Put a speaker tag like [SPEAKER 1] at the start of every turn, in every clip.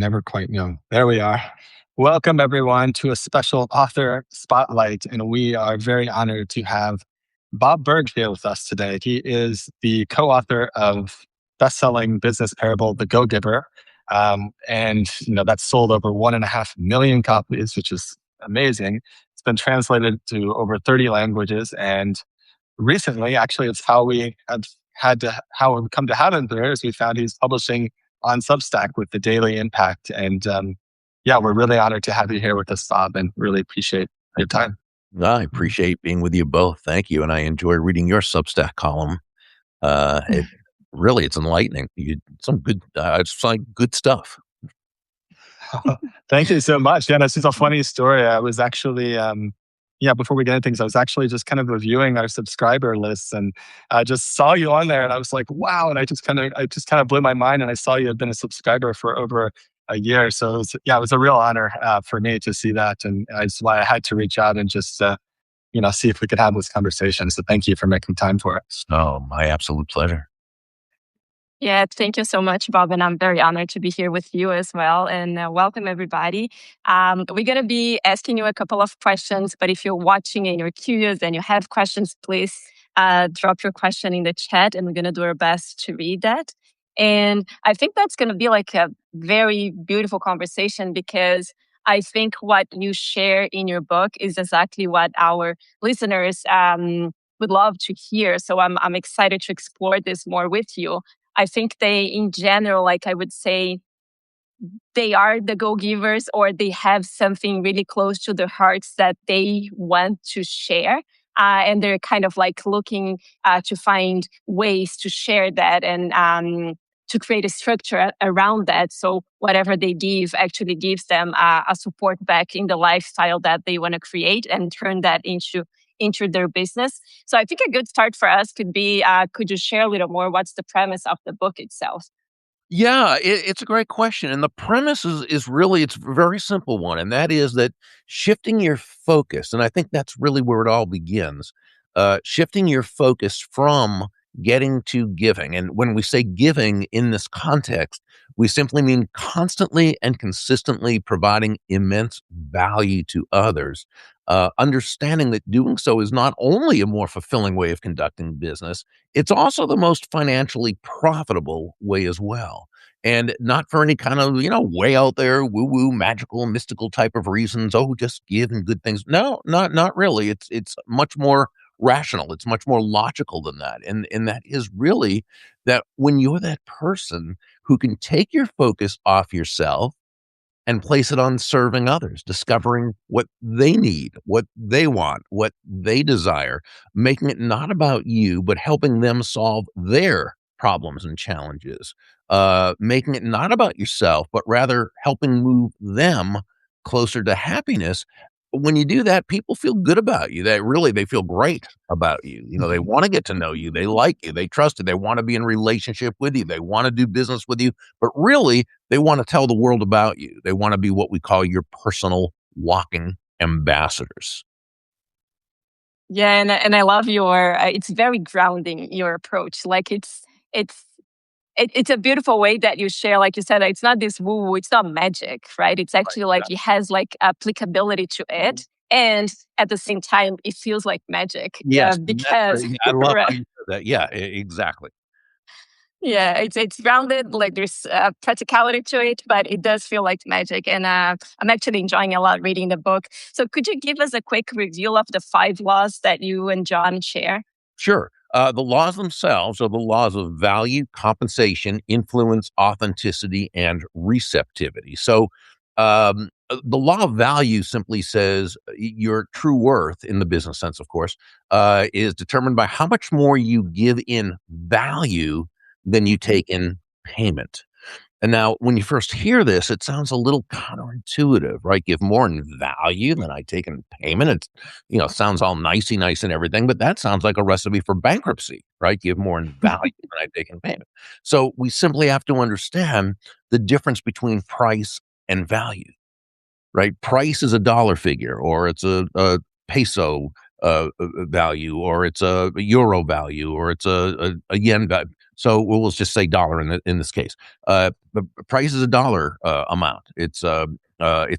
[SPEAKER 1] never quite know. There we are. Welcome, everyone, to a special author spotlight. And we are very honored to have Bob Burg here with us today. He is the co author of best-selling business parable, The Go-Giver. And that's sold over 1.5 million copies, which is amazing. It's been translated to over 30 languages. And recently, actually, it's how we have how we've come to have him there is we found he's publishing on Substack with the Daily Impact. And yeah, we're really honored to have you here with us, Bob, and really appreciate your time.
[SPEAKER 2] I appreciate being with you both. Thank you. And I enjoy reading your Substack column. It's enlightening. Some good, it's like good stuff.
[SPEAKER 1] Thank you so much. Yeah, this is a funny story. I was actually, before we get into things, I was actually just kind of reviewing our subscriber lists, and I just saw you on there, and I was like, wow! And I just kind of blew my mind, and I saw you had been a subscriber for over a year. So it was a real honor for me to see that, and that's why I had to reach out and just see if we could have this conversation. So thank you for making time for it.
[SPEAKER 2] Oh, my absolute pleasure.
[SPEAKER 3] Yeah, thank you so much, Bob. And I'm very honored to be here with you as well. And welcome, everybody. We're going to be asking you a couple of questions, but if you're watching and you're curious and you have questions, please drop your question in the chat, and we're going to do our best to read that. And I think that's going to be like a very beautiful conversation, because I think what you share in your book is exactly what our listeners would love to hear. So I'm excited to explore this more with you. I think they, in general, like I would say, they are the go-givers, or they have something really close to their hearts that they want to share. And they're kind of like looking to find ways to share that and to create a structure around that. So whatever they give actually gives them a support back in the lifestyle that they want to create, and turn that into their business. So I think a good start for us could be, could you share a little more? What's the premise of the book itself?
[SPEAKER 2] Yeah, it's a great question. And the premise is really, it's a very simple one. And that is that shifting your focus, and I think that's really where it all begins, shifting your focus from getting to giving. And when we say giving in this context, we simply mean constantly and consistently providing immense value to others. Understanding that doing so is not only a more fulfilling way of conducting business, it's also the most financially profitable way as well. And not for any kind of, way out there, woo-woo, magical, mystical type of reasons. Oh, just give and good things. No, not really. It's much more rational. It's much more logical than that. And that is really that when you're that person who can take your focus off yourself and place it on serving others, discovering what they need, what they want, what they desire, making it not about you, but helping them solve their problems and challenges, making it not about yourself, but rather helping move them closer to happiness. When you do that, people feel good about you. They feel great about you. They want to get to know you. They like you. They trust you. They want to be in relationship with you. They want to do business with you. But really, they want to tell the world about you. They want to be what we call your personal walking ambassadors.
[SPEAKER 3] Yeah, and I love your. It's very grounding, your approach. Like it's a beautiful way that you share. Like you said, it's not this woo, it's not magic, right? It's actually like it has like applicability to it. And at the same time, it feels like magic.
[SPEAKER 2] Yes,
[SPEAKER 3] because
[SPEAKER 2] I love
[SPEAKER 3] right.
[SPEAKER 2] how you said that. Yeah, exactly.
[SPEAKER 3] Yeah, it's grounded. Like there's practicality to it, but it does feel like magic. And I'm actually enjoying a lot reading the book. So could you give us a quick review of the 5 laws that you and John share?
[SPEAKER 2] Sure. The laws themselves are the laws of value, compensation, influence, authenticity, and receptivity. So the law of value simply says your true worth, in the business sense, of course, is determined by how much more you give in value than you take in payment. And now, when you first hear this, it sounds a little counterintuitive, right? Give more in value than I take in payment. It, sounds all nicey nice and everything, but that sounds like a recipe for bankruptcy, right? Give more in value than I take in payment. So we simply have to understand the difference between price and value, right? Price is a dollar figure, or it's a peso value, or it's a euro value, or it's a yen value. So we'll just say dollar in this case. The price is a dollar amount. It's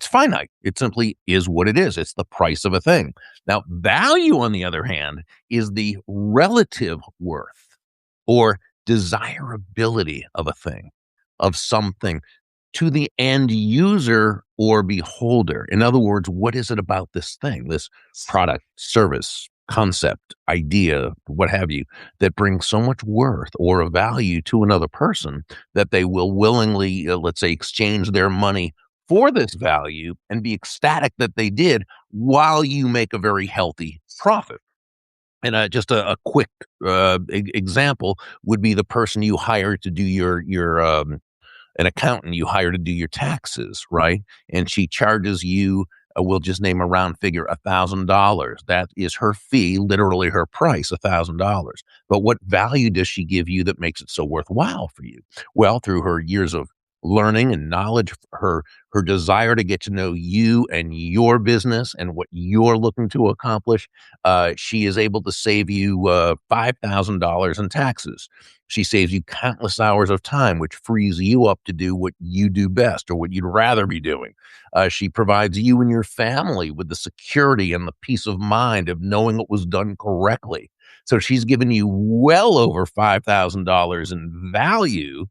[SPEAKER 2] finite. It simply is what it is. It's the price of a thing. Now, value, on the other hand, is the relative worth or desirability of a thing, of something, to the end user or beholder. In other words, what is it about this thing, this product, service, concept, idea, what have you, that brings so much worth or a value to another person that they will willingly, let's say, exchange their money for this value and be ecstatic that they did, while you make a very healthy profit. And just a quick example would be the person you hire to do your an accountant you hire to do your taxes, right? And she charges you, we'll just name a round figure, $1,000. That is her fee, literally her price, $1,000. But what value does she give you that makes it so worthwhile for you? Well, through her years of learning and knowledge, her desire to get to know you and your business and what you're looking to accomplish, she is able to save you $5,000 in taxes. She saves you countless hours of time, which frees you up to do what you do best or what you'd rather be doing. She provides you and your family with the security and the peace of mind of knowing it was done correctly. So she's given you well over $5,000 in value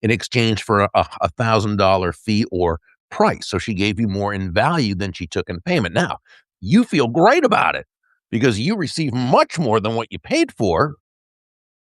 [SPEAKER 2] in exchange for a $1,000 fee or price. So she gave you more in value than she took in payment. Now, you feel great about it because you receive much more than what you paid for,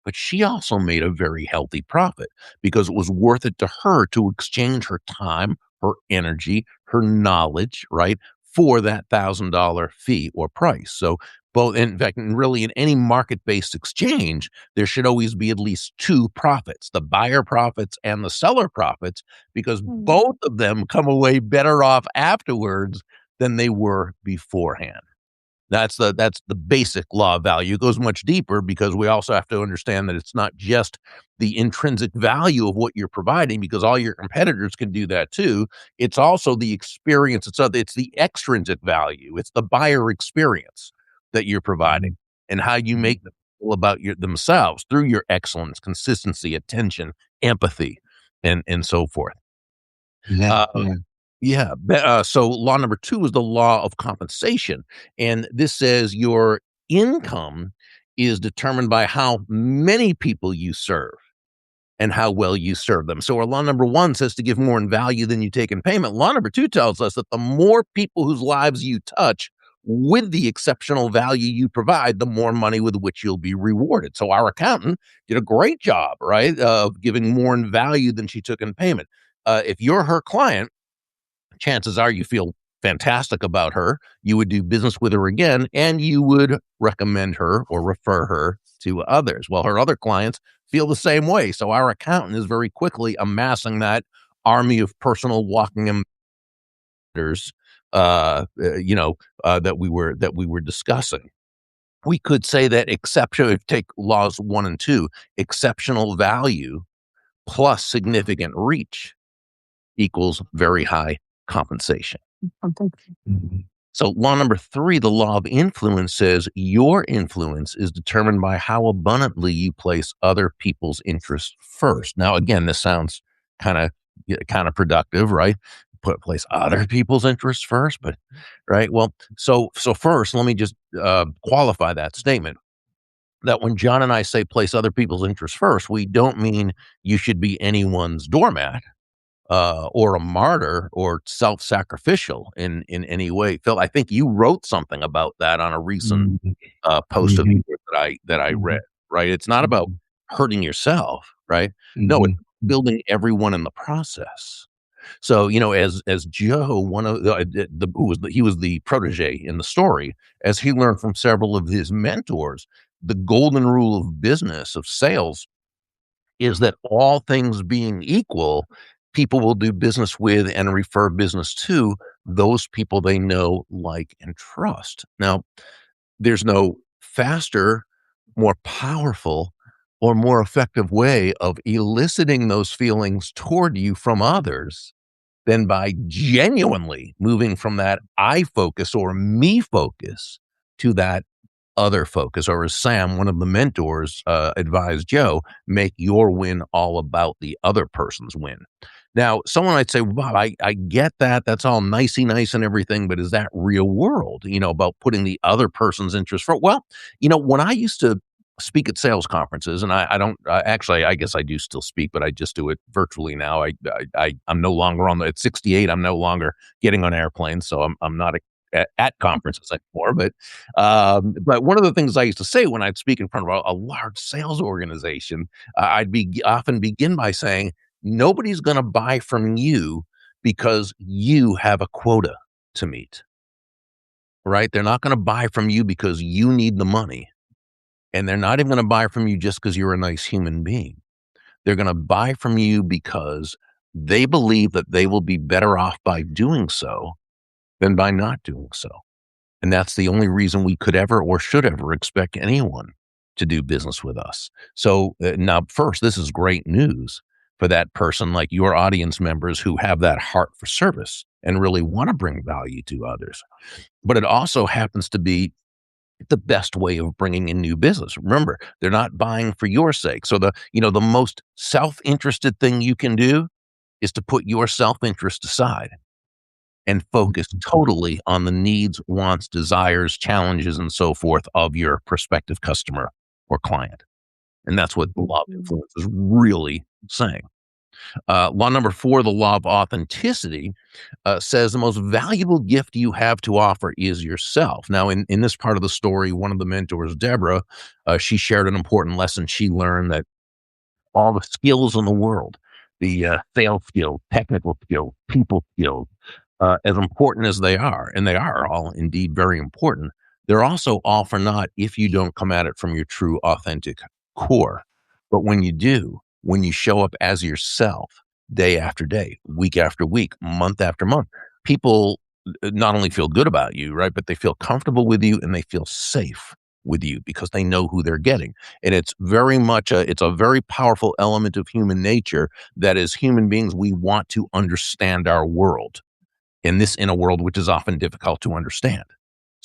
[SPEAKER 2] but she also made a very healthy profit because it was worth it to her to exchange her time, her energy, her knowledge, right, for that $1,000 fee or price. So both, in fact, and really in any market-based exchange, there should always be at least two profits, the buyer profits and the seller profits, because both of them come away better off afterwards than they were beforehand. That's the basic law of value. It goes much deeper because we also have to understand that it's not just the intrinsic value of what you're providing, because all your competitors can do that too. It's also the experience. It's the extrinsic value. It's the buyer experience that you're providing and how you make them feel about themselves through your excellence, consistency, attention, empathy, and so forth.
[SPEAKER 1] Yeah.
[SPEAKER 2] Yeah. So law number 2 is the law of compensation. And this says your income is determined by how many people you serve and how well you serve them. So our law number 1 says to give more in value than you take in payment. Law number 2 tells us that the more people whose lives you touch with the exceptional value you provide, the more money with which you'll be rewarded. So our accountant did a great job, right, of giving more in value than she took in payment. If you're her client, chances are you feel fantastic about her. You would do business with her again, and you would recommend her or refer her to others. Well, her other clients feel the same way. So our accountant is very quickly amassing that army of personal walking ambassadors, that we were discussing. We could say that take laws 1 and 2, exceptional value plus significant reach equals very high compensation. So law number 3, the law of influence, says your influence is determined by how abundantly you place other people's interests first. Now, again, this sounds kind of productive, right? Place other people's interests first, but right. Well, so first, let me just qualify that statement. That when John and I say place other people's interests first, we don't mean you should be anyone's doormat, or a martyr or self-sacrificial in any way. Phil, I think you wrote something about that on a recent post of yours that I read, right? It's not about hurting yourself, right? No, it's building everyone in the process. So, as Joe, one of he was the protege in the story, as he learned from several of his mentors, the golden rule of business, of sales, is that all things being equal, people will do business with and refer business to those people they know, like, and trust. Now, there's no faster, more powerful, or more effective way of eliciting those feelings toward you from others than by genuinely moving from that I focus or me focus to that other focus, or as Sam, one of the mentors, advised Joe, make your win all about the other person's win. Now, someone might say, well, Bob, I get that. That's all nicey nice and everything, but is that real world, about putting the other person's interest first? Well, when I used to speak at sales conferences, and I don't actually, I guess I do still speak, but I just do it virtually now. I'm no longer at 68. I'm no longer getting on airplanes, so I'm not at conferences anymore. But one of the things I used to say when I'd speak in front of a large sales organization, often begin by saying, nobody's going to buy from you because you have a quota to meet, right? They're not going to buy from you because you need the money. And they're not even going to buy from you just because you're a nice human being. They're going to buy from you because they believe that they will be better off by doing so than by not doing so. And that's the only reason we could ever or should ever expect anyone to do business with us. So now, first, this is great news for that person, like your audience members who have that heart for service and really want to bring value to others. But it also happens to be the best way of bringing in new business. Remember, they're not buying for your sake. So the most self-interested thing you can do is to put your self-interest aside and focus totally on the needs, wants, desires, challenges, and so forth of your prospective customer or client. And that's what the law of influence is really saying. Law number 4, the law of authenticity, says the most valuable gift you have to offer is yourself. Now, in this part of the story, one of the mentors, Deborah, she shared an important lesson. She learned that all the skills in the world, the sales skills, technical skills, people skills, as important as they are, and they are all indeed very important, they're also all for naught if you don't come at it from your true, authentic core. But when you do, when you show up as yourself, day after day, week after week, month after month, people not only feel good about you, right, but they feel comfortable with you and they feel safe with you because they know who they're getting. And it's very much it's a very powerful element of human nature that as human beings, we want to understand our world in a world which is often difficult to understand.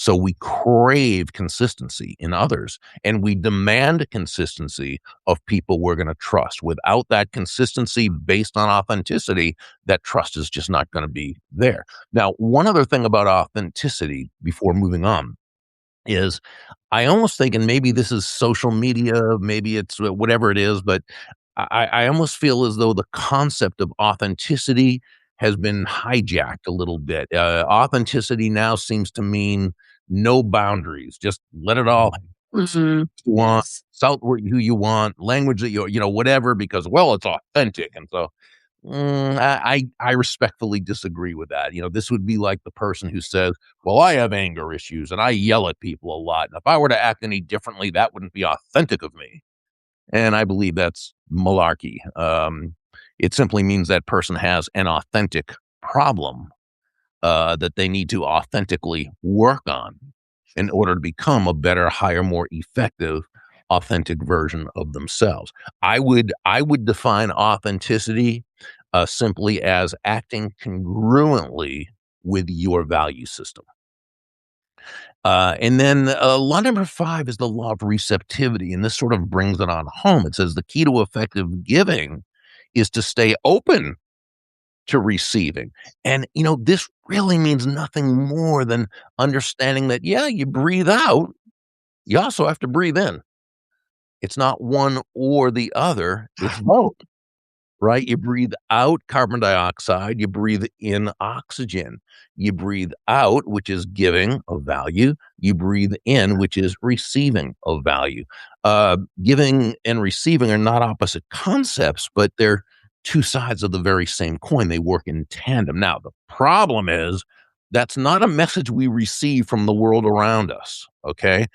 [SPEAKER 2] So we crave consistency in others, and we demand consistency of people we're going to trust. Without that consistency based on authenticity, that trust is just not going to be there. Now, one other thing about authenticity before moving on is I almost think, and maybe this is social media, maybe it's whatever it is, but I almost feel as though the concept of authenticity has been hijacked a little bit. Authenticity now seems to mean no boundaries. Just let it all you want,
[SPEAKER 3] Yes.
[SPEAKER 2] salt who you want, language that whatever, because, well, it's authentic. And so I respectfully disagree with that. This would be like the person who says, well, I have anger issues and I yell at people a lot. And if I were to act any differently, that wouldn't be authentic of me. And I believe that's malarkey. It simply means that person has an authentic problem that they need to authentically work on in order to become a better, higher, more effective, authentic version of themselves. I would define authenticity simply as acting congruently with your value system. And then law number 5 is the law of receptivity. And this sort of brings it on home. It says the key to effective giving is to stay open to receiving. And, this really means nothing more than understanding that, yeah, you breathe out, you also have to breathe in. It's not one or the other, it's both. Right? You breathe out carbon dioxide, you breathe in oxygen. You breathe out, which is giving of value. You breathe in, which is receiving of value. Giving and receiving are not opposite concepts, but they're two sides of the very same coin. They work in tandem. Now, the problem is that's not a message we receive from the world around us, okay?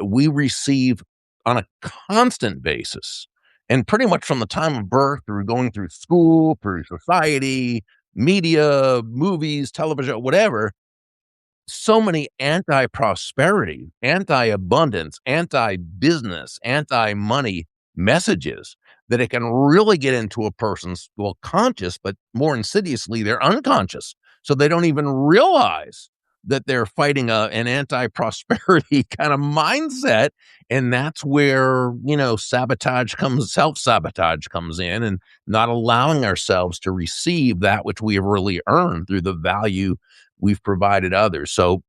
[SPEAKER 2] We receive on a constant basis, and pretty much from the time of birth through going through school, through society, media, movies, television, whatever, so many anti-prosperity, anti-abundance, anti-business, anti-money messages that it can really get into a person's, well, conscious, but more insidiously, they're unconscious. So they don't even realize that they're fighting an anti-prosperity kind of mindset. And that's where, self-sabotage comes in, and not allowing ourselves to receive that which we have really earned through the value we've provided others. So,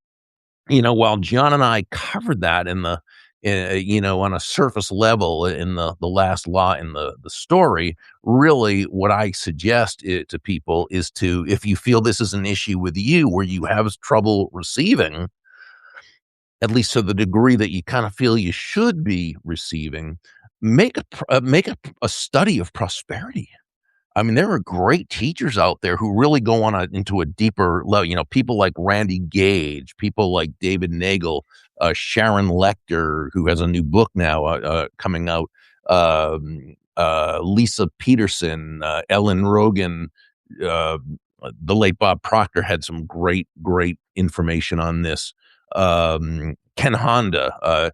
[SPEAKER 2] while John and I covered that on a surface level in the last law in the story, really what I suggest to people is to, if you feel this is an issue with you where you have trouble receiving, at least to the degree that you kind of feel you should be receiving, make a study of prosperity. I mean, there are great teachers out there who really go into a deeper level. People like Randy Gage, people like David Nagel, Sharon Lecter, who has a new book now coming out, Lisa Peterson, Ellen Rogan, uh, the late Bob Proctor had some great information on this. Ken Honda,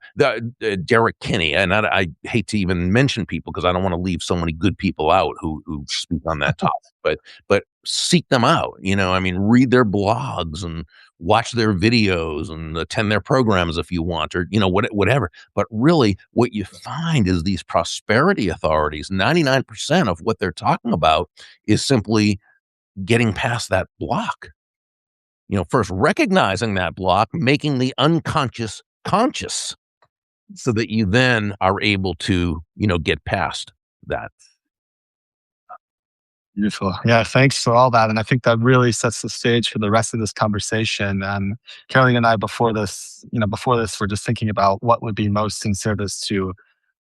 [SPEAKER 2] Derek Kinney, and I hate to even mention people because I don't want to leave so many good people out who speak on that topic. But seek them out. Read their blogs and watch their videos and attend their programs if you want, or whatever. But really, what you find is these prosperity authorities. 99% of what they're talking about is simply getting past that block. First recognizing that block, making the unconscious conscious, so that you then are able to, get past that.
[SPEAKER 1] Beautiful. Yeah, thanks for all that. And I think that really sets the stage for the rest of this conversation. Caroline and I, before this, we're just thinking about what would be most in service to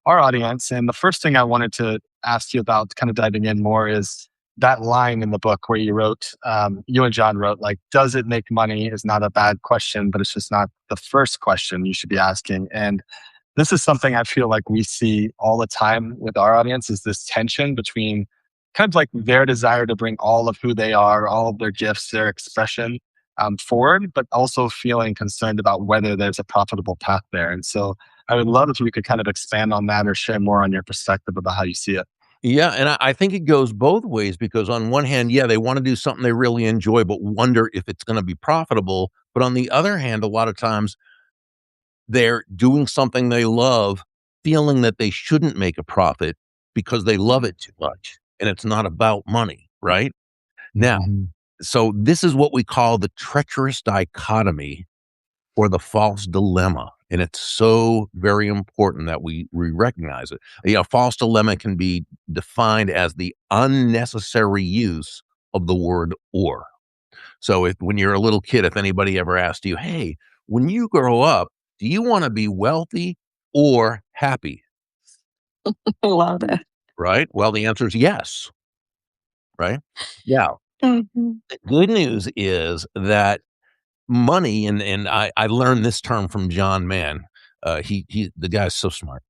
[SPEAKER 1] our audience. And the first thing I wanted to ask you about, kind of diving in more, is that line in the book where you and John wrote, like, does it make money is not a bad question, but it's just not the first question you should be asking. And this is something I feel like we see all the time with our audience, is this tension between kind of like their desire to bring all of who they are, all of their gifts, their expression forward, but also feeling concerned about whether there's a profitable path there. And so I would love if you could kind of expand on that or share more on your perspective about how you see it.
[SPEAKER 2] Yeah, and I think it goes both ways, because on one hand, yeah, they want to do something they really enjoy, but wonder if it's going to be profitable. But on the other hand, a lot of times they're doing something they love, feeling that they shouldn't make a profit because they love it too much. And it's not about money, right? Now,
[SPEAKER 1] Mhm.
[SPEAKER 2] so this is what we call the treacherous dichotomy, or the false dilemma. And it's so very important that we recognize it. False dilemma can be defined as the unnecessary use of the word or. So when you're a little kid, if anybody ever asked you, hey, when you grow up, do you want to be wealthy or happy?
[SPEAKER 3] I love that.
[SPEAKER 2] Right? Well, the answer is yes. Right? Yeah.
[SPEAKER 3] Mhm.
[SPEAKER 2] The good news is that money, and I learned this term from John Mann. The guy's so smart.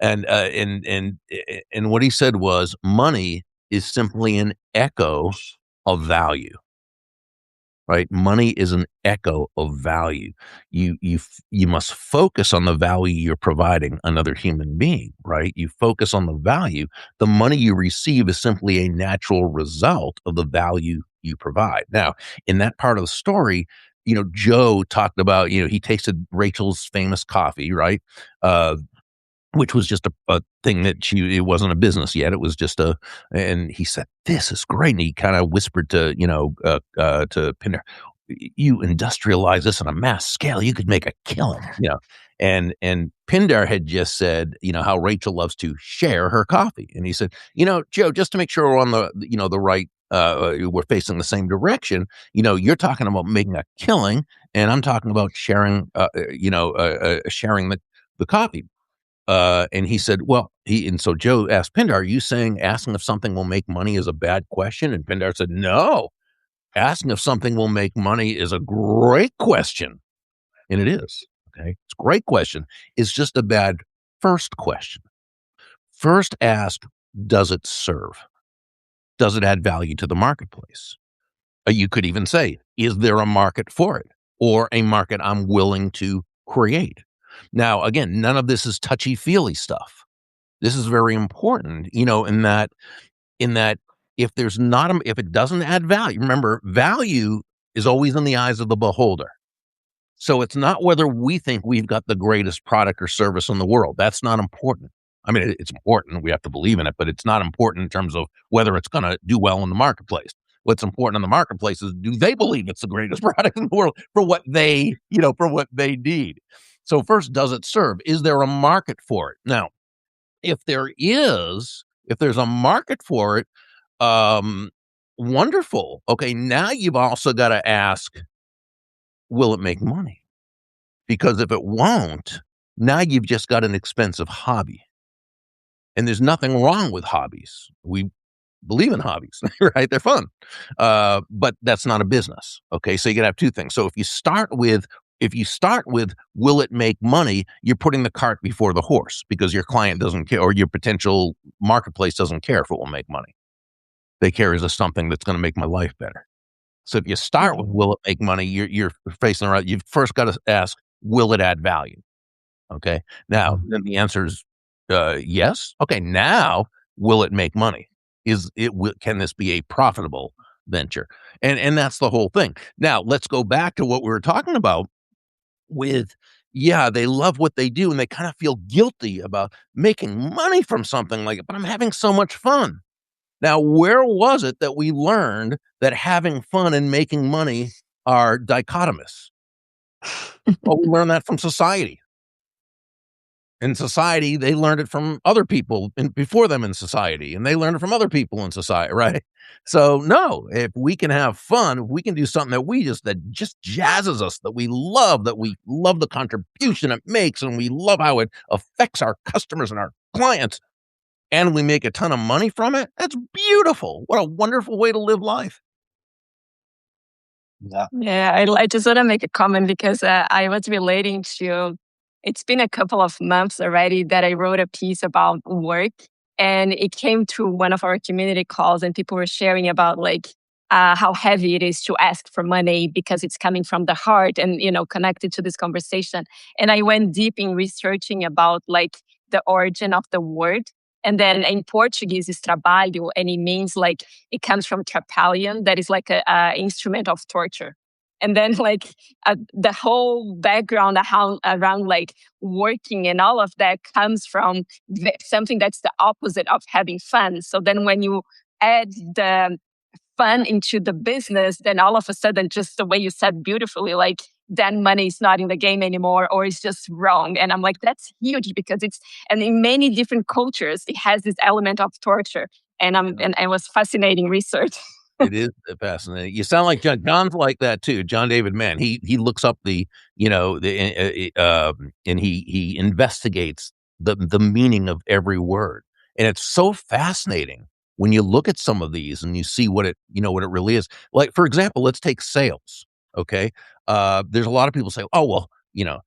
[SPEAKER 2] And what he said was, money is simply an echo of value. Right? Money is an echo of value. You must focus on the value you're providing another human being, right? You focus on the value. The money you receive is simply a natural result of the value you provide. Now, in that part of the story, Joe talked about, he tasted Rachel's famous coffee, right? Which was just a thing that it wasn't a business yet. It was just and he said, this is great. And he kind of whispered to, to Pinder, you industrialize this on a mass scale, you could make a killing, and Pindar had just said, how Rachel loves to share her coffee. And he said, Joe, just to make sure we're on the right, we're facing the same direction, you're talking about making a killing, and I'm talking about sharing, sharing the coffee. And he said, and so Joe asked Pindar, are you saying asking if something will make money is a bad question? And Pindar said, no, asking if something will make money is a great question. And it is. Okay. It's a great question. It's just a bad first question. First ask, does it serve? Does it add value to the marketplace? You could even say, is there a market for it, or a market I'm willing to create? Now, again, none of this is touchy-feely stuff. This is very important, in that if there's not if it doesn't add value, remember, value is always in the eyes of the beholder. So it's not whether we think we've got the greatest product or service in the world. That's not important. I mean, it's important. We have to believe in it, but it's not important in terms of whether it's going to do well in the marketplace. What's important in the marketplace is, do they believe it's the greatest product in the world for what they, for what they need? So first, does it serve? Is there a market for it? Now, if there's a market for it, wonderful. Okay, now you've also got to ask, will it make money? Because if it won't, now you've just got an expensive hobby. And there's nothing wrong with hobbies. We believe in hobbies, right? They're fun. But that's not a business. Okay. So you can have two things. So if you start with, will it make money? You're putting the cart before the horse, because your client doesn't care, or your potential marketplace doesn't care if it will make money. They care, is this something that's going to make my life better? So if you start with, will it make money? You're facing the right. You've first got to ask, will it add value? Okay. Now, then the answer is yes. Okay. Now, will it make money? Can this be a profitable venture? And that's the whole thing. Now, let's go back to what we were talking about with, they love what they do and they kind of feel guilty about making money from something like it, but I'm having so much fun. Now, where was it that we learned that having fun and making money are dichotomous? Well, we learned that from society. In society, they learned it from other people before them in society, and they learned it from other people in society, right? So, no, if we can have fun, if we can do something that just jazzes us, that we love the contribution it makes, and we love how it affects our customers and our clients, and we make a ton of money from it, that's beautiful. What a wonderful way to live life.
[SPEAKER 3] Yeah, I just want to make a comment because I was relating to, it's been a couple of months already that I wrote a piece about work, and it came to one of our community calls, and people were sharing about how heavy it is to ask for money because it's coming from the heart and, connected to this conversation. And I went deep in researching about the origin of the word. And then in Portuguese is trabalho, and it means it comes from trapallion, that is like a instrument of torture. And then the whole background around working and all of that comes from something that's the opposite of having fun. So then when you add the fun into the business, then all of a sudden, just the way you said beautifully, then money is not in the game anymore, or it's just wrong. And I'm like, that's huge, because and in many different cultures, it has this element of torture. And it was fascinating research.
[SPEAKER 2] It is fascinating. You sound like John. John's like that too. John David Mann. He looks up and he investigates the meaning of every word, and it's so fascinating when you look at some of these and you see what it really is. Like, for example, let's take sales. Okay, there's a lot of people say, oh well,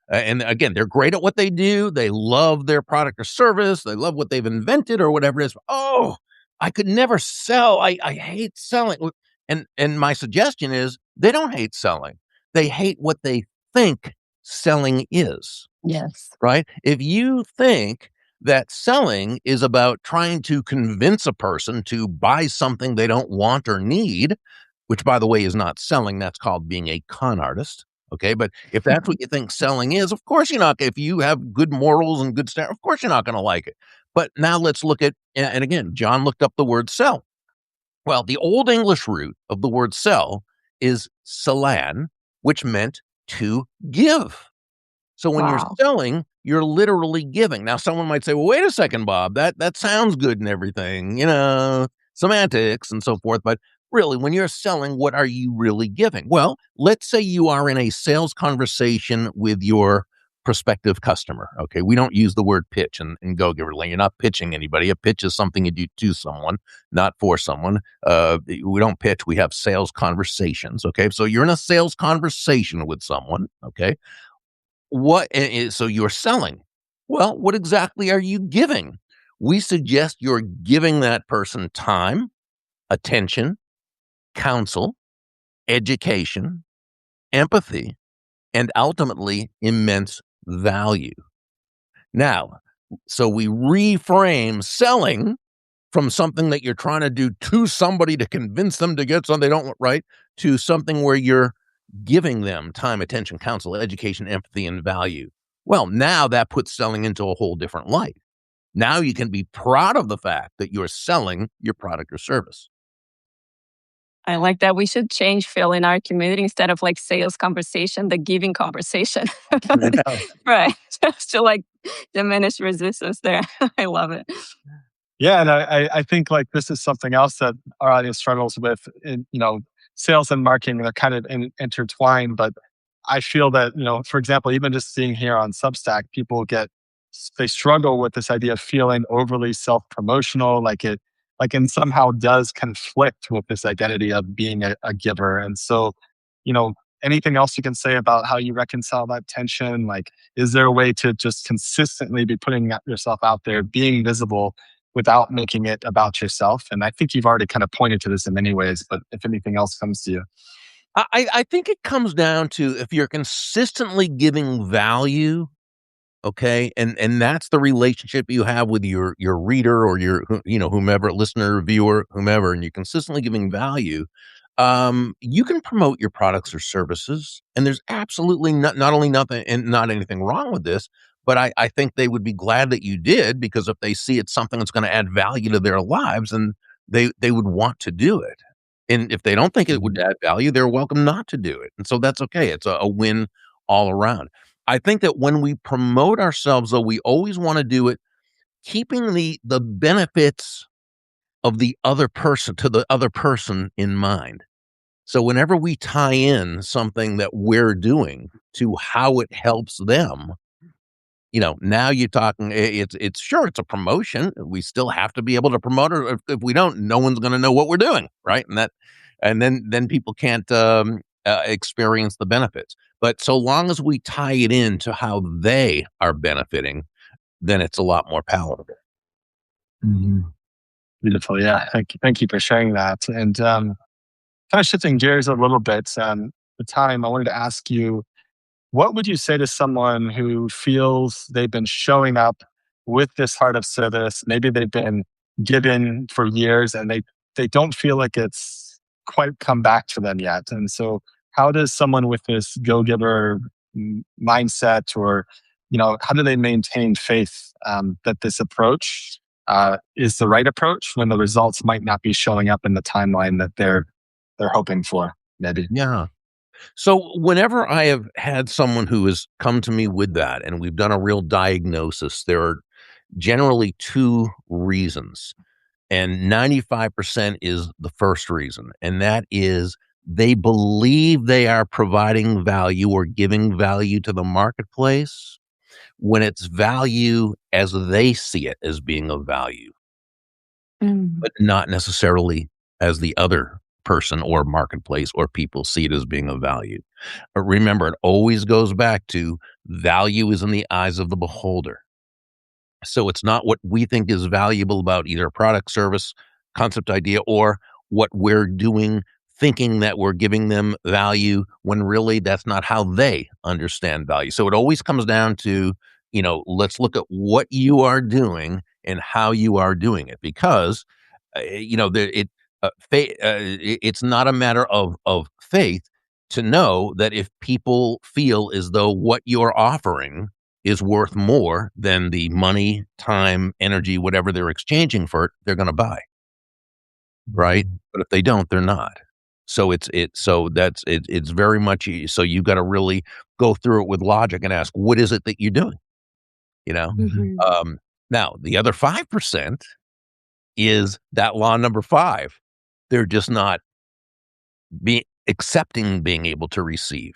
[SPEAKER 2] and again, they're great at what they do. They love their product or service. They love what they've invented or whatever it is. Oh, I could never sell. I hate selling. And my suggestion is, they don't hate selling. They hate what they think selling is.
[SPEAKER 3] Yes.
[SPEAKER 2] Right? If you think that selling is about trying to convince a person to buy something they don't want or need, which, by the way, is not selling. That's called being a con artist. Okay. But if that's what you think selling is, of course you're not. If you have good morals and good standards, of course you're not going to like it. But now let's look at, and again, John looked up the word sell. Well, the Old English root of the word sell is selan, which meant to give. So when you're selling, you're literally giving. Now, someone might say, well, wait a second, Bob, that sounds good and everything, semantics and so forth. But really, when you're selling, what are you really giving? Well, let's say you are in a sales conversation with your prospective customer. Okay. We don't use the word pitch and go giver. You're not pitching anybody. A pitch is something you do to someone, not for someone. We don't pitch. We have sales conversations. Okay. So you're in a sales conversation with someone. Okay. So you're selling. Well, what exactly are you giving? We suggest you're giving that person time, attention, counsel, education, empathy, and ultimately immense value. Now, so we reframe selling from something that you're trying to do to somebody to convince them to get something they don't, right, to something where you're giving them time, attention, counsel, education, empathy, and value. Well, now that puts selling into a whole different light. Now you can be proud of the fact that you're selling your product or service.
[SPEAKER 3] I like that. We should change, Phil, in our community instead of like sales conversation, the giving conversation.
[SPEAKER 1] I know.
[SPEAKER 3] Right. Just to like diminish resistance there. I love it.
[SPEAKER 1] Yeah, and I think like this is something else that our audience struggles with. Sales and marketing, they're kind of intertwined, but I feel that, for example, even just seeing here on Substack, they struggle with this idea of feeling overly self-promotional, and somehow does conflict with this identity of being a giver. And so, you know, anything else you can say about how you reconcile that tension? Like, is there a way to just consistently be putting yourself out there, being visible without making it about yourself? And I think you've already kind of pointed to this in many ways, but if anything else comes to you.
[SPEAKER 2] I think it comes down to if you're consistently giving value, okay, and that's the relationship you have with your reader or your whomever, listener, viewer, whomever, and you're consistently giving value. You can promote your products or services, and there's absolutely not only nothing and not anything wrong with this, but I think they would be glad that you did, because if they see it's something that's going to add value to their lives, and they would want to do it. And if they don't think it would add value, they're welcome not to do it. And so that's okay. It's a win all around. I think that when we promote ourselves, though, we always want to do it keeping the benefits of the other person to the other person in mind. So whenever we tie in something that we're doing to how it helps them, now you're talking, it's sure, it's a promotion. We still have to be able to promote it. If we don't, no one's going to know what we're doing. Right. And then people can't experience the benefits. But so long as we tie it into how they are benefiting, then it's a lot more palatable.
[SPEAKER 1] Mm-hmm. Beautiful. Yeah. Thank you for sharing that. And kind of shifting gears a little bit, the time I wanted to ask you, what would you say to someone who feels they've been showing up with this heart of service? Maybe they've been given for years and they don't feel like it's quite come back to them yet. And so how does someone with this go-giver mindset, or, how do they maintain faith that this approach is the right approach when the results might not be showing up in the timeline that they're hoping for, maybe?
[SPEAKER 2] Yeah. So whenever I have had someone who has come to me with that, and we've done a real diagnosis, there are generally two reasons. And 95% is the first reason. And that is they believe they are providing value or giving value to the marketplace when it's value as they see it as being of value, but not necessarily as the other person or marketplace or people see it as being of value. But remember, it always goes back to value is in the eyes of the beholder. So it's not what we think is valuable about either a product, service, concept, idea, or what we're doing, thinking that we're giving them value when really that's not how they understand value. So it always comes down to, let's look at what you are doing and how you are doing it, because, it's not a matter of faith to know that if people feel as though what you're offering is worth more than the money, time, energy, whatever they're exchanging for it, they're going to buy. Right. But if they don't, they're not. So it's very much, so you've got to really go through it with logic and ask, what is it that you're doing?
[SPEAKER 3] Mm-hmm.
[SPEAKER 2] Now the other 5% is that law number 5. They're just not accepting being able to receive.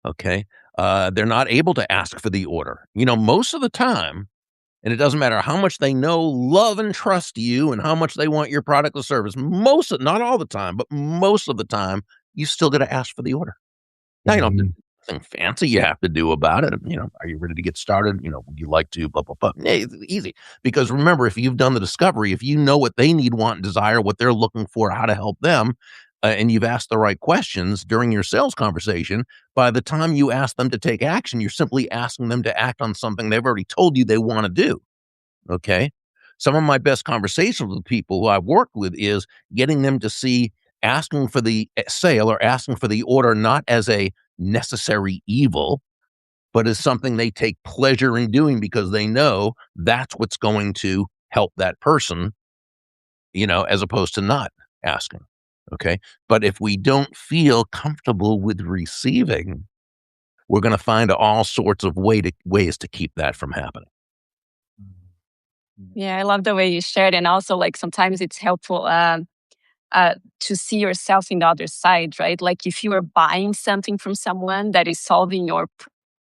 [SPEAKER 2] Okay. They're not able to ask for the order. Most of the time, and it doesn't matter how much they know, love, and trust you and how much they want your product or service, not all the time, but most of the time, you still got to ask for the order. Now, you don't have nothing fancy you have to do about it. Are you ready to get started? Would you like to, blah, blah, blah. Yeah, it's easy. Because remember, if you've done the discovery, if you know what they need, want, and desire, what they're looking for, how to help them, and you've asked the right questions during your sales conversation, by the time you ask them to take action, you're simply asking them to act on something they've already told you they want to do. Okay. some of my best conversations with people who I've worked with is getting them to see asking for the sale or asking for the order not as a necessary evil, but as something they take pleasure in doing because they know that's what's going to help that person, as opposed to not asking. Okay. But if we don't feel comfortable with receiving, we're going to find all sorts of ways to keep that from happening.
[SPEAKER 3] Yeah, I love the way you shared. And also, like, sometimes it's helpful to see yourself in the other side, right? Like, if you are buying something from someone that is solving your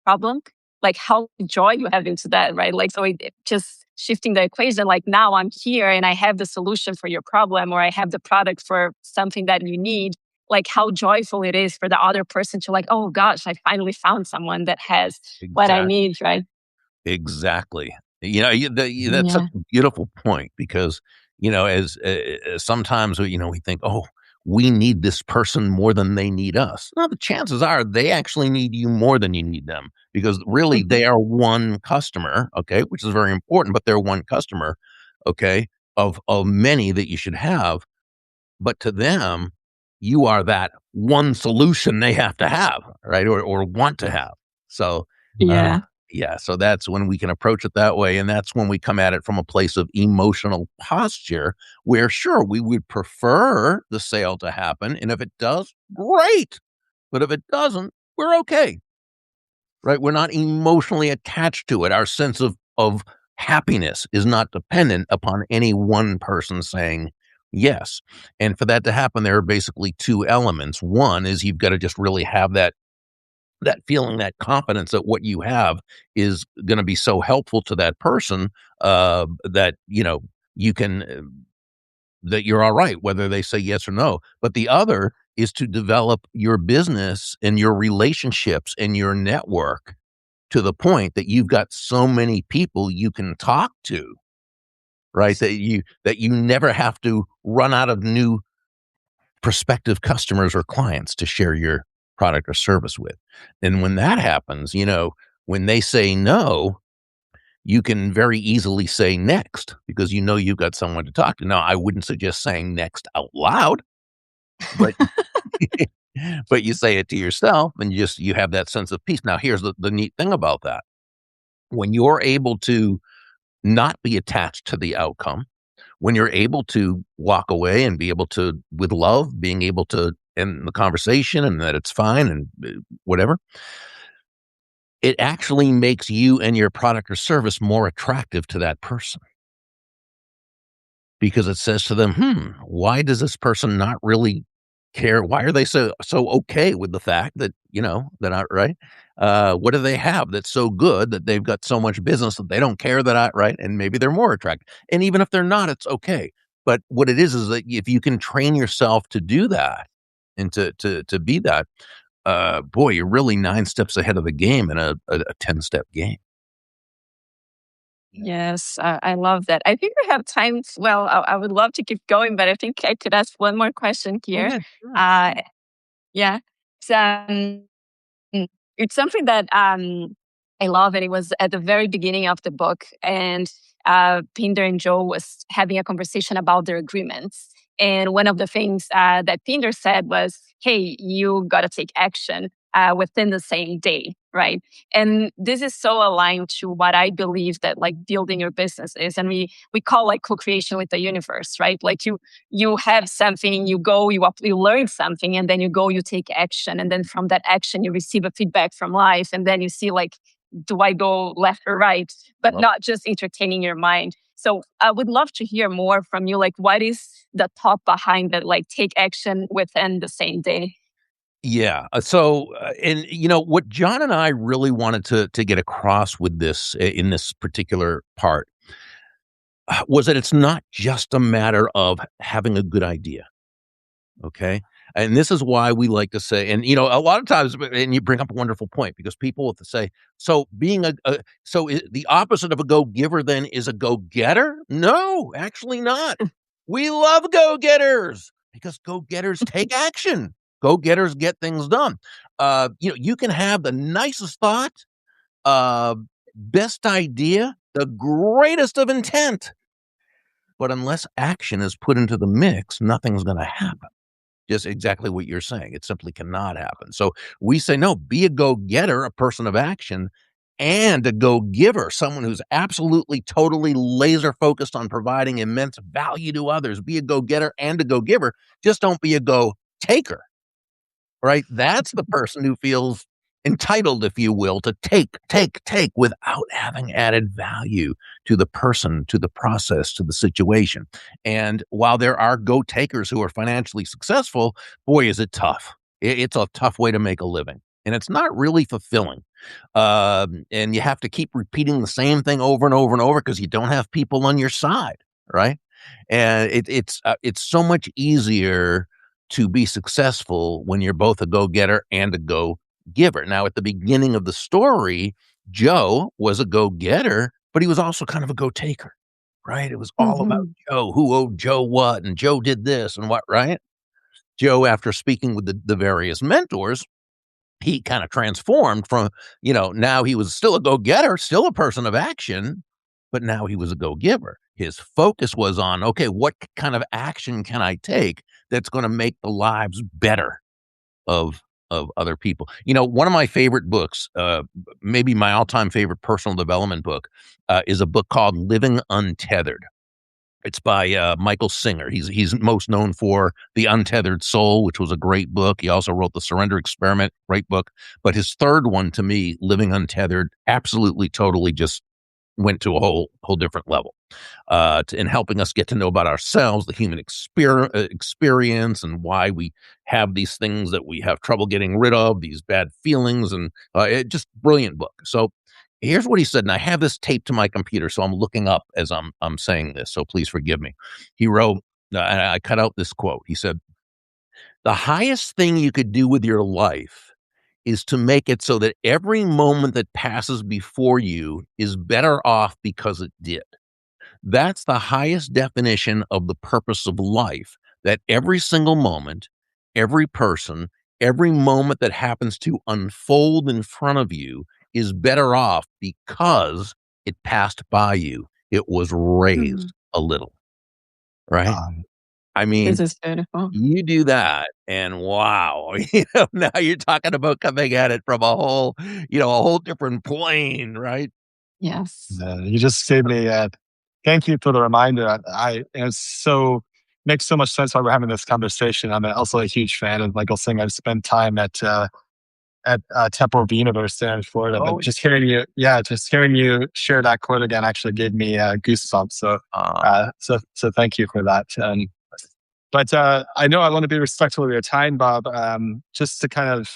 [SPEAKER 3] problem, like how joy you have into that, right? Like, so it just shifting the equation, like now I'm here and I have the solution for your problem, or I have the product for something that you need. Like how joyful it is for the other person to like, oh gosh, I finally found someone that has what I
[SPEAKER 2] Exactly.
[SPEAKER 3] need, right?
[SPEAKER 2] Exactly. That's such
[SPEAKER 3] Yeah.
[SPEAKER 2] a beautiful point because, as sometimes, we think, oh, we need this person more than they need us. No, the chances are they actually need you more than you need them because really
[SPEAKER 3] Mhm.
[SPEAKER 2] they are one customer, okay, which is very important, but they're one customer, okay, of many that you should have. But to them, you are that one solution they have to have, right? Or want to have. So, uh,
[SPEAKER 3] Yeah.
[SPEAKER 2] yeah, so that's when we can approach it that way. And that's when we come at it from a place of emotional posture where, sure, we would prefer the sale to happen. And if it does, great. But if it doesn't, we're okay, right? We're not emotionally attached to it. Our sense of happiness is not dependent upon any one person saying yes. And for that to happen, there are basically two elements. One is you've got to just really have that feeling, that confidence that what you have is going to be so helpful to that person that you can that you're all right, whether they say yes or no. But the other is to develop your business and your relationships and your network to the point that you've got so many people you can talk to, right? That you never have to run out of new prospective customers or clients to share your product or service with. And when that happens, when they say no, you can very easily say next because you've got someone to talk to. Now, I wouldn't suggest saying next out loud, but but you say it to yourself and you have that sense of peace. Now, here's the neat thing about that. When you're able to not be attached to the outcome, when you're able to walk away and be able to, with love, being able to end the conversation and that it's fine and whatever, it actually makes you and your product or service more attractive to that person because it says to them, why does this person not really care? Why are they so okay with the fact that, that I, right? What do they have that's so good that they've got so much business that they don't care that I, right? And maybe they're more attractive. And even if they're not, it's okay. But what it is that if you can train yourself to do that and to be that, boy, you're really 9 steps ahead of the game in a 10-step game.
[SPEAKER 3] Yes, I love that. I think we have time. Well, I would love to keep going, but I think I could ask one more question
[SPEAKER 2] Go
[SPEAKER 3] here.
[SPEAKER 2] ahead. Sure.
[SPEAKER 3] Uh, yeah. So, it's something that I love, and it was at the very beginning of the book. And Pinder and Joe was having a conversation about their agreements. And one of the things that Pinder said was, "Hey, you got to take action within the same day, right?" And this is so aligned to what I believe that like building your business is, and we call like co-creation with the universe, right? Like you have something, you go, you learn something, and then you go, you take action, and then from that action you receive a feedback from life, and then you see like, do I go left or right? But
[SPEAKER 2] Well,
[SPEAKER 3] not just entertaining your mind. So I would love to hear more from you. Like, what is the thought behind that? Like, take action within the same day.
[SPEAKER 2] yeah. And what John and I really wanted to get across with this in this particular part was that it's not just a matter of having a good idea. Okay. And this is why we like to say, and a lot of times, and you bring up a wonderful point because people have to say, so being the opposite of a go giver then is a go getter? No, actually not. We love go getters because go getters take action. Go getters get things done. You can have the nicest thought, uh, best idea, the greatest of intent. but unless action is put into the mix, nothing's going to happen. Just exactly what you're saying. It simply cannot happen. So we say, no, be a go-getter, a person of action, and a go-giver, someone who's absolutely, totally laser focused on providing immense value to others. Be a go-getter and a go-giver. Just don't be a go-taker, right? That's the person who feels entitled, if you will, to take without having added value to the person, to the process, to the situation. And while there are go takers who are financially successful, boy, is it tough. It's a tough way to make a living. And it's not really fulfilling. And you have to keep repeating the same thing over and over and over because you don't have people on your side, right? And it's so much easier to be successful when you're both a go-getter and a go-giver. Now, at the beginning of the story, Joe was a go-getter, but he was also kind of a go-taker, right? It was all about Joe, who owed Joe what, and Joe did this and what, right? Joe, after speaking with the various mentors, he kind of transformed from, now he was still a go-getter, still a person of action, but now he was a go-giver. His focus was on, okay, what kind of action can I take that's going to make the lives better of other people? One of my favorite books, maybe my all-time favorite personal development book, is a book called Living Untethered. It's by Michael Singer. He's most known for The Untethered Soul, which was a great book. He also wrote The Surrender Experiment, great book. But his third one, to me, Living Untethered, absolutely, totally just went to a whole different level in helping us get to know about ourselves, the human experience, and why we have these things that we have trouble getting rid of, these bad feelings, and just brilliant book. So here's what he said, and I have this taped to my computer, so I'm looking up as I'm saying this, so please forgive me. He wrote, and I cut out this quote. He said, "The highest thing you could do with your life is to make it so that every moment that passes before you is better off because it did. That's the highest definition of the purpose of life, that every single moment, every person, every moment that happens to unfold in front of you is better off because it passed by you. It was raised a little," right? I mean,
[SPEAKER 3] This is beautiful.
[SPEAKER 2] you do that, and wow, now you're talking about coming at it from a whole different plane, right?
[SPEAKER 3] Yes.
[SPEAKER 1] You just gave me. Thank you for the reminder. It's so makes so much sense why we're having this conversation. I'm also a huge fan of Michael Singer. I've spent time at Temple University in Florida.
[SPEAKER 2] Oh,
[SPEAKER 1] But just hearing you share that quote again actually gave me goosebumps. So thank you for that. But I know I want to be respectful of your time, Bob. Just to kind of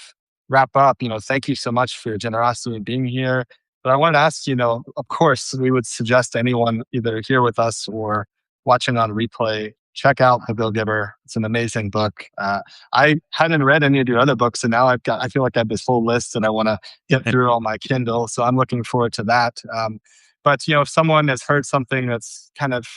[SPEAKER 1] wrap up, thank you so much for your generosity in being here. But I wanted to ask, of course, we would suggest anyone either here with us or watching on replay, check out The Go Giver. It's an amazing book. I hadn't read any of your other books, and now I feel like I have this whole list and I want to get through all my Kindle. So I'm looking forward to that. But if someone has heard something that's kind of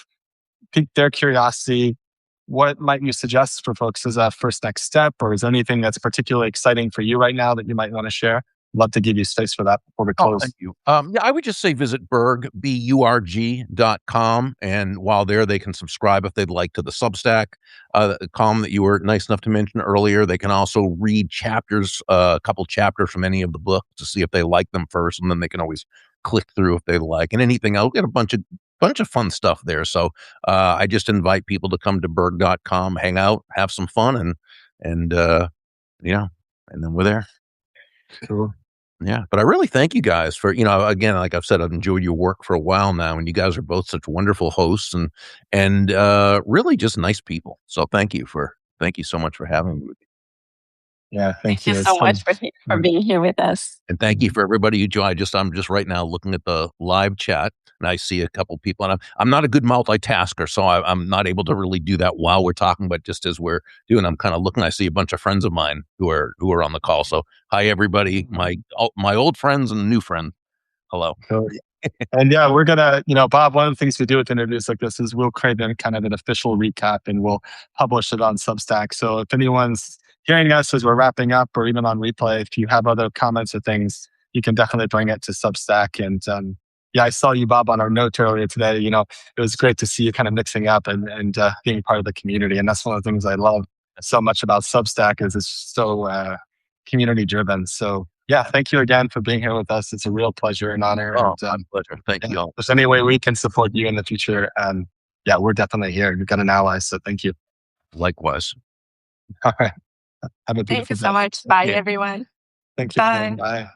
[SPEAKER 1] piqued their curiosity, what might you suggest for folks as a first next step, or is there anything that's particularly exciting for you right now that you might want to share? I'd love to give you space for that before we close.
[SPEAKER 2] Thank you. Yeah, I would just say visit Burg, BURG.com. And while there, they can subscribe if they'd like to the Substack column that you were nice enough to mention earlier. They can also read chapters, a couple chapters from any of the books to see if they like them first. And then they can always click through if they like. And anything else, get a bunch of fun stuff there. So I just invite people to come to Burg.com, hang out, have some fun, and then we're there.
[SPEAKER 1] Cool.
[SPEAKER 2] Yeah, but I really thank you guys for, again, like I've said, I've enjoyed your work for a while now, and you guys are both such wonderful hosts and really just nice people. So thank you so much for having me.
[SPEAKER 1] Yeah, thank you.
[SPEAKER 3] Thank you so much for being here with us.
[SPEAKER 2] And thank you for everybody who joined. I'm just right now looking at the live chat, and I see a couple people. And I'm not a good multitasker, so I'm not able to really do that while we're talking. But just as we're doing, I'm kind of looking. I see a bunch of friends of mine who are on the call. So hi everybody, my old friends and new friends. Hello.
[SPEAKER 1] Cool. And yeah, we're gonna, Bob, one of the things we do with interviews like this is we'll create kind of an official recap and we'll publish it on Substack. So if anyone's hearing us as we're wrapping up or even on replay, if you have other comments or things, you can definitely bring it to Substack. And yeah, I saw you, Bob, on our note earlier today. It was great to see you kind of mixing up and being part of the community. And that's one of the things I love so much about Substack is it's so community driven. So yeah, thank you again for being here with us. It's a real pleasure and honor.
[SPEAKER 2] Oh,
[SPEAKER 1] And
[SPEAKER 2] my pleasure. Thank you all.
[SPEAKER 1] if there's any way we can support you in the future, yeah, we're definitely here. You've got an ally. So thank you.
[SPEAKER 2] Likewise.
[SPEAKER 1] All right. Have a beautiful
[SPEAKER 3] Thank you
[SPEAKER 1] day.
[SPEAKER 3] so much. Bye, everyone.
[SPEAKER 1] Thank you.
[SPEAKER 3] Bye.
[SPEAKER 1] Bye.